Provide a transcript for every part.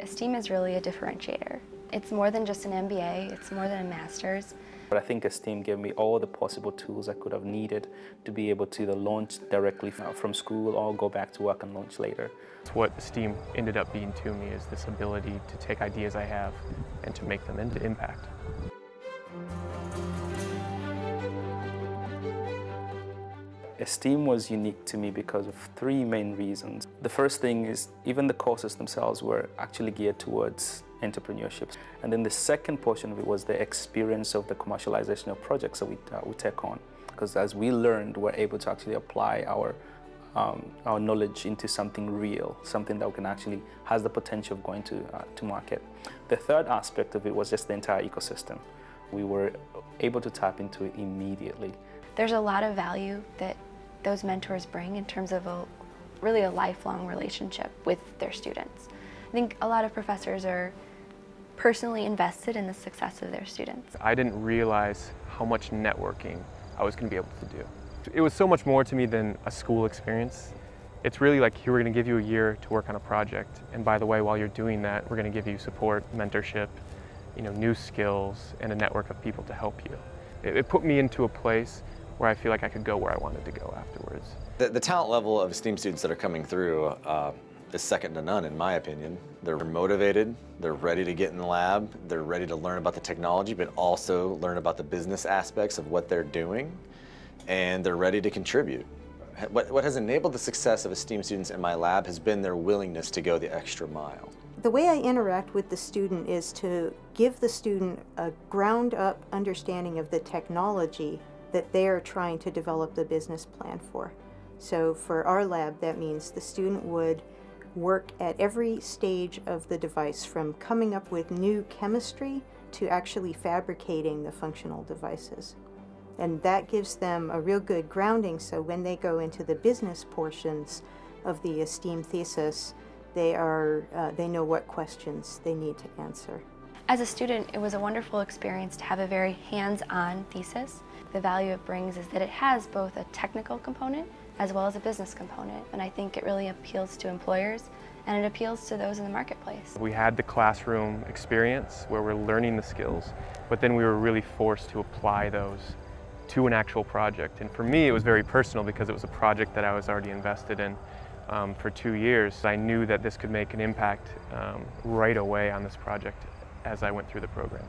ESTEEM is really a differentiator. It's more than just an MBA, it's more than a master's. But I think ESTEEM gave me all the possible tools I could have needed to be able to either launch directly from school or go back to work and launch later. What ESTEEM ended up being to me is this ability to take ideas I have and to make them into impact. ESTEEM was unique to me because of three main reasons. The first thing is even the courses themselves were actually geared towards entrepreneurship. And then the second portion of it was the experience of the commercialization of projects that we take on. Because as we learned, we're able to actually apply our knowledge into something real, something that can actually has the potential of going to market. The third aspect of it was just the entire ecosystem. We were able to tap into it immediately. There's a lot of value that those mentors bring in terms of really a lifelong relationship with their students. I think a lot of professors are personally invested in the success of their students. I didn't realize how much networking I was going to be able to do. It was so much more to me than a school experience. It's really like, here we're going to give you a year to work on a project, and by the way, while you're doing that, we're going to give you support, mentorship, new skills, and a network of people to help you. It put me into a place where I feel like I could go where I wanted to go afterwards. The talent level of ESTEEM students that are coming through is second to none, in my opinion. They're motivated, they're ready to get in the lab, they're ready to learn about the technology, but also learn about the business aspects of what they're doing, and they're ready to contribute. What has enabled the success of ESTEEM students in my lab has been their willingness to go the extra mile. The way I interact with the student is to give the student a ground-up understanding of the technology that they are trying to develop the business plan for. So for our lab, that means the student would work at every stage of the device, from coming up with new chemistry to actually fabricating the functional devices. And that gives them a real good grounding, so when they go into the business portions of the ESTEEM thesis, they know what questions they need to answer. As a student, it was a wonderful experience to have a very hands-on thesis. The value it brings is that it has both a technical component as well as a business component, and I think it really appeals to employers and it appeals to those in the marketplace. We had the classroom experience where we're learning the skills, but then we were really forced to apply those to an actual project. And for me, it was very personal because it was a project that I was already invested in for 2 years. I knew that this could make an impact right away on this project as I went through the program.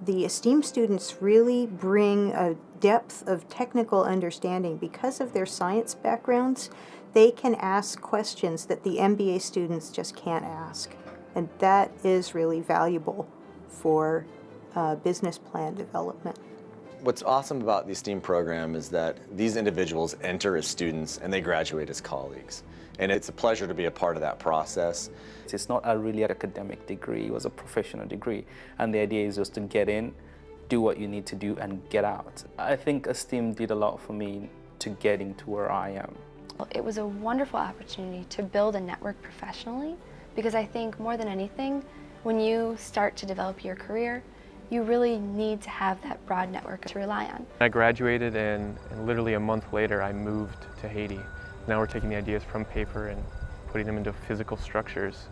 The ESTEEM students really bring a depth of technical understanding. Because of their science backgrounds, they can ask questions that the MBA students just can't ask. And that is really valuable for business plan development. What's awesome about the ESTEEM program is that these individuals enter as students and they graduate as colleagues. And it's a pleasure to be a part of that process. It's not a really academic degree, it was a professional degree. And the idea is just to get in, do what you need to do, and get out. I think ESTEEM did a lot for me to getting to where I am. It was a wonderful opportunity to build a network professionally, because I think more than anything, when you start to develop your career, you really need to have that broad network to rely on. I graduated and literally a month later I moved to Haiti. Now we're taking the ideas from paper and putting them into physical structures